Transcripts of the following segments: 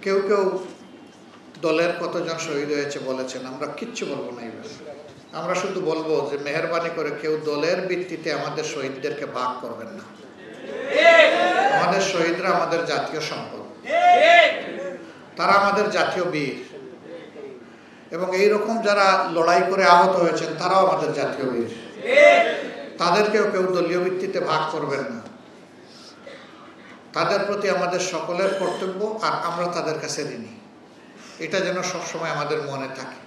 কেউ কেউ দলের কতজন শহীদ হয়েছে বলেছেন, আমরা কিচ্ছু বলবো না। আমরা শুধু বলবো যে মেহেরবানি করে কেউ দলের ভিত্তিতে আমাদের শহীদদেরকে ভাগ করবেন না। আমাদের শহীদরা আমাদের জাতীয় সম্পদ, তারা আমাদের জাতীয় বীর, এবং এইরকম যারা লড়াই করে আহত হয়েছেন তারাও আমাদের জাতীয় বীর। তাদেরকেও কেউ দলীয় ভিত্তিতে ভাগ করবেন না। তাদের প্রতি আমাদের সকলের কর্তব্য, আর আমরা তাদের কাছে ঋণী, এটা যেন সবসময় আমাদের মনে থাকে।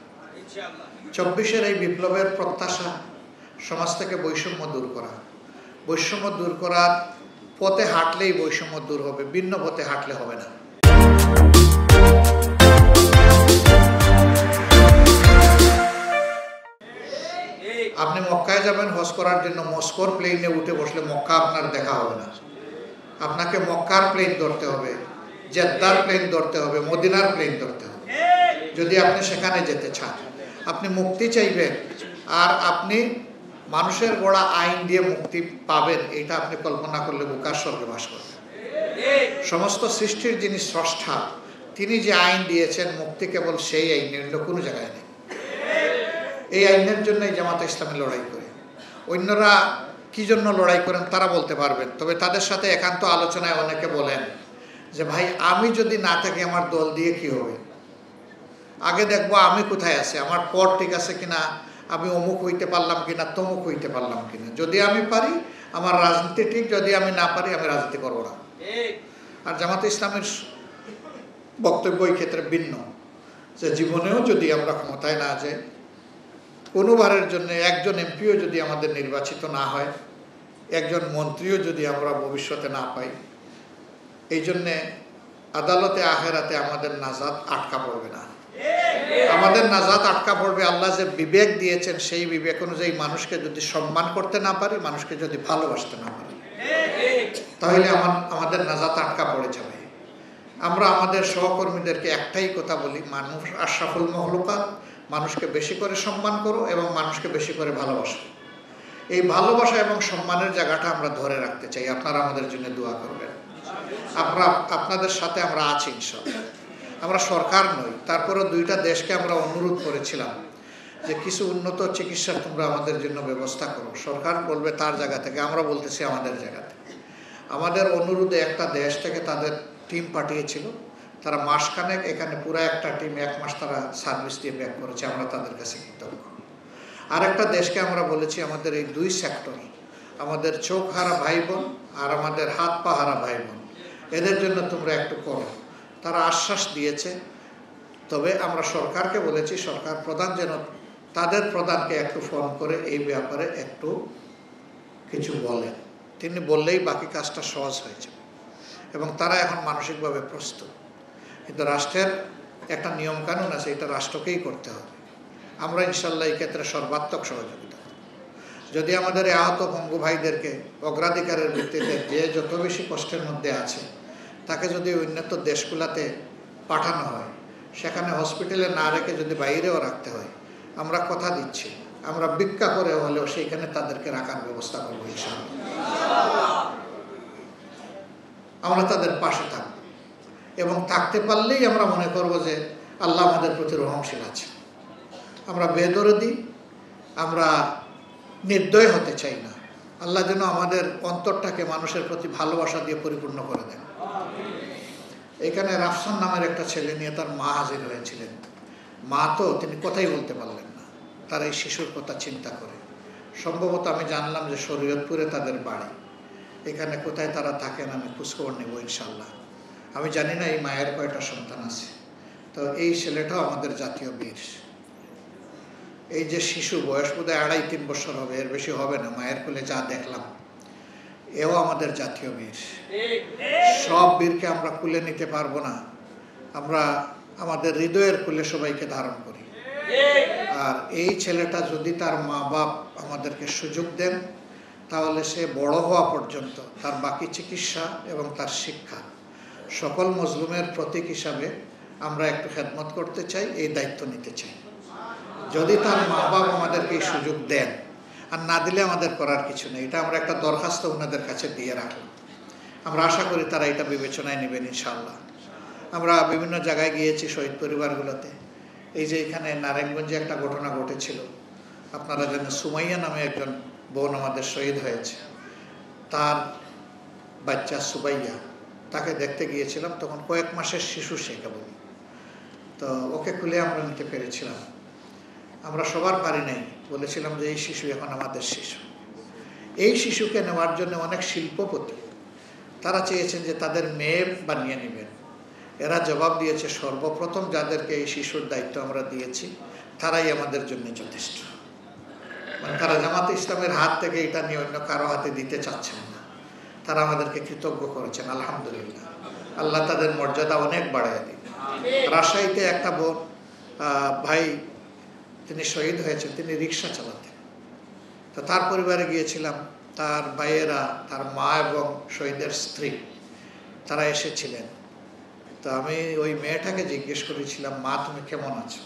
২৪-এর এই বিপ্লবের প্রত্যাশা সমাজ থেকে বৈষম্য দূর করা। বৈষম্য দূর করার পথে হাঁটলেই বৈষম্য দূর হবে, ভিন্ন পথে হাঁটলে হবে না। আপনি মক্কায় যাবেন হজ করার জন্য, মস্কোর প্লেনে উঠে বসলে মক্কা আপনার দেখা হবে না। আপনাকে মক্কার প্লেন ধরতে হবে, জেদ্দার প্লেন ধরতে হবে, মদিনার প্লেন ধরতে হবে যদি আপনি সেখানে যেতে চান। আপনি মুক্তি চাইবেন, আর আপনি মানুষের গড়া আইন দিয়ে মুক্তি পাবেন, এটা আপনি কল্পনা করলে বুকার স্বর্গে বাস করবেন। সমস্ত সৃষ্টির যিনি স্রষ্টা, তিনি যে আইন দিয়েছেন, মুক্তি কেবল সেই আইনে, অন্য কোনো জায়গায় নেই। এই আইনের জন্যই জামাতে ইসলামী লড়াই করে। অন্যরা কি জন্য লড়াই করেন তারা বলতে পারবেন, তবে তাদের সাথে একান্ত আলোচনায় অনেকে বলেন যে ভাই, আমি যদি না থাকি আমার দল দিয়ে কি হবে? আগে দেখবো আমি কোথায় আছি, আমার পর ঠিক আছে কিনা, আমি অমুক হইতে পারলাম কিনা, তমুক হইতে পারলাম কিনা। যদি আমি পারি আমার রাজনীতি ঠিক, যদি আমি না পারি আমি রাজনীতি করবো না। আর জামাতে ইসলামের বক্তব্য এই ক্ষেত্রে ভিন্ন, যে জীবনেও যদি আমরা ক্ষমতায় না যাই, কোনোবারের জন্য একজন এমপিও যদি আমাদের নির্বাচিত না হয়, একজন মন্ত্রীও যদি আমরা ভবিষ্যতে না পাই, এই জন্যে আদালতে আখেরাতে আমাদের নাজাত আটকা পড়বে না। আমাদের নাজাত আটকা পড়বে আল্লাহ যে বিবেক দিয়েছেন, সেই বিবেক অনুযায়ী মানুষকে যদি সম্মান করতে না পারি, মানুষকে যদি ভালোবাসতে না পারি, তাহলে আমাদের নাজাত আটকা পড়ে যাবে। আমরা আমাদের সহকর্মীদেরকে একটাই কথা বলি, মানুষ আশরাফুল মখলুকাত, মানুষকে বেশি করে সম্মান করো এবং মানুষকে বেশি করে ভালোবাসো। এই ভালোবাসা এবং সম্মানের জায়গাটা আমরা ধরে রাখতে চাই। আপনারা আমাদের জন্য দোয়া করবেন। আপনাদের সাথে আমরা আছি ইনশাআল্লাহ। আমরা সরকার নই, তারপরেও দুইটা দেশকে আমরা অনুরোধ করেছিলাম যে কিছু উন্নত চিকিৎসার তোমরা আমাদের জন্য ব্যবস্থা করো। সরকার বলবে তার জায়গা থেকে, আমরা বলতেছি আমাদের জায়গা থেকে। আমাদের অনুরোধে একটা দেশ থেকে তাদের টিম পাঠিয়েছিল, তারা মাসখানেক এখানে পুরো একটা টিম 1 মাস তারা সার্ভিস দিয়ে ব্যাক করেছে, আমরা তাদের কাছে কৃতজ্ঞ। আরেকটা দেশকে আমরা বলেছি আমাদের এই 2 সেক্টর, আমাদের চোখ হারা ভাই বোন আর আমাদের হাত পা হারা ভাই বোন, এদের জন্য তোমরা একটু করো। তারা আশ্বাস দিয়েছে। তবে আমরা সরকারকে বলেছি, সরকার প্রধান যেন তাদের প্রধানকে একটু ফোন করে এই ব্যাপারে একটু কিছু বলেন। তিনি বললেই বাকি কাজটা সহজ হয়ে যাবে, এবং তারা এখন মানসিকভাবে প্রস্তুত। কিন্তু রাষ্ট্রের একটা নিয়মকানুন আছে, এটা রাষ্ট্রকেই করতে হবে। আমরা ইনশাল্লাহ এই ক্ষেত্রে সর্বাত্মক সহযোগিতা করব। যদি আমাদের আহত পঙ্গু ভাইদেরকে অগ্রাধিকারের ভিত্তিতে, যে যত বেশি কষ্টের মধ্যে আছে, তাকে যদি উন্নত দেশগুলোতে পাঠানো হয়, সেখানে হসপিটালে না রেখে যদি বাইরেও রাখতে হয়, আমরা কথা দিচ্ছি, আমরা ভিক্ষা করে হলেও সেইখানে তাদেরকে রাখার ব্যবস্থা করবো ইনশাআল্লাহ। আমরা তাদের পাশে থাকব, এবং থাকতে পারলেই আমরা মনে করব যে আল্লাহ আমাদের প্রতি রহমশীল আছে। আমরা বেদরদি, আমরা নির্দয় হতে চাই না। আল্লাহ যেন আমাদের অন্তরটাকে মানুষের প্রতি ভালোবাসা দিয়ে পরিপূর্ণ করে দেন। এখানে রাফসান নামের একটা ছেলে নিয়ে তার মা হাজির হয়েছিলেন। মা তো তিনি কথাই বলতে পারলেন না, তার এই শিশুর কথা চিন্তা করে। সম্ভবত আমি জানলাম যে শরীয়তপুরে তাদের বাড়ি। এখানে কোথায় তারা থাকেন আমি খোঁজখবর নেব ইনশাল্লাহ। আমি জানি না এই মায়ের কয়টা সন্তান আছে। তো এই ছেলেটাও আমাদের জাতীয় বীর। এই যে শিশু, বয়স বোধহয় 2.5-3 বছর হবে, এর বেশি হবে না, মায়ের কোলে যা দেখলাম, এও আমাদের জাতীয় বীর। সব বীরকে আমরা কুলে নিতে পারবো না, আমরা আমাদের হৃদয়ের কুলে সবাইকে ধারণ করি। আর এই ছেলেটা যদি তার মা বাপ আমাদেরকে সুযোগ দেন, তাহলে সে বড় হওয়া পর্যন্ত তার বাকি চিকিৎসা এবং তার শিক্ষা সকল মজলুমের প্রতীক হিসাবে আমরা একটু খেদমত করতে চাই, এই দায়িত্ব নিতে চাই। যদি তার মা বাপ আমাদেরকে এই সুযোগ দেন, আর না দিলে আমাদের করার কিছু নেই। এটা আমরা একটা দরখাস্ত ওনাদের কাছে দিয়ে রাখলাম। আমরা আশা করি তারা এটা বিবেচনায় নেবেন ইনশাআল্লাহ। আমরা বিভিন্ন জায়গায় গিয়েছি শহীদ পরিবারগুলোতে। এই যে এখানে নারায়ণগঞ্জে একটা ঘটনা ঘটেছিল, আপনারা জানেন সুমাইয়া নামে একজন বোন আমাদের শহীদ হয়েছে, তার বাচ্চা সুবাইয়া, তাকে দেখতে গিয়েছিলাম। তখন কয়েক মাসের শিশু সে কেবল, তো ওকে খুলে আমরা নিতে পেরেছিলাম। আমরা সবার পারি নাই, বলেছিলাম যে এই শিশু এখন আমাদের শিশু। এই শিশুকে নেওয়ার জন্য অনেক শিল্পপতি তারা চেয়েছেন যে তাদের মেয়ে বানিয়ে নেবেন। এরা জবাব দিয়েছে সর্বপ্রথম যাদেরকে এই শিশুর দায়িত্ব আমরা দিয়েছি তারাই আমাদের জন্য যথেষ্ট। মানে তারা জামাতে ইসলামের হাত থেকে এটা নিয়ে অন্য কারো হাতে দিতে চাচ্ছেন না। তারা আমাদেরকে কৃতজ্ঞ করেছেন, আলহামদুলিল্লাহ। আল্লাহ তাদের মর্যাদা অনেক বাড়ায় দিন। রাজশাহীতে একটা বোন ভাই, তিনি শহীদ হয়েছেন, তিনি রিক্সা চালাতেন। তো তার পরিবারে গিয়েছিলাম, তার ভাইয়েরা, তার মা এবং শহীদের স্ত্রী তারা এসেছিলেন। তো আমি ওই মেয়েটাকে জিজ্ঞেস করেছিলাম, মা তুমি কেমন আছো?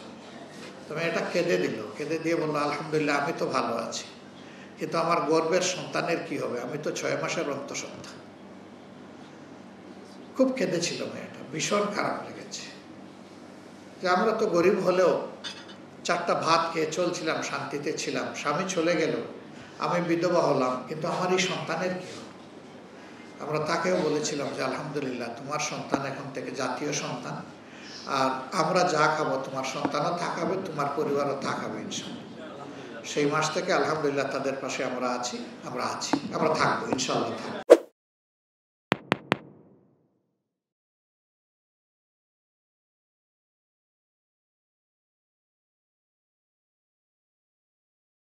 তো মেয়েটা কেঁদে দিল, কেঁদে দিয়ে বললো, আলহামদুলিল্লাহ আমি তো ভালো আছি, কিন্তু আমার গর্বের সন্তানের কি হবে, আমি তো 6 মাসের অন্তঃসত্ত্বা। খুব কেঁদেছিল মেয়েটা, ভীষণ খারাপ লেগেছে যে আমরা তো গরিব হলেও 4টা ভাত খেয়ে চলছিলাম, শান্তিতে ছিলাম। স্বামী চলে গেল, আমি বিধবা হলাম, কিন্তু আমার এই সন্তানের কি হবে? আমরা তাকেও বলেছিলাম যে আলহামদুলিল্লাহ তোমার সন্তান এখন থেকে জাতীয় সন্তান, আর আমরা যা খাবো তোমার সন্তানও তা খাবে, তোমার পরিবারও তা খাবে ইনশাআল্লাহ। সেই মাস থেকে আলহামদুলিল্লাহ তাদের পাশে আমরা আছি, আমরা থাকবো ইনশাআল্লাহ।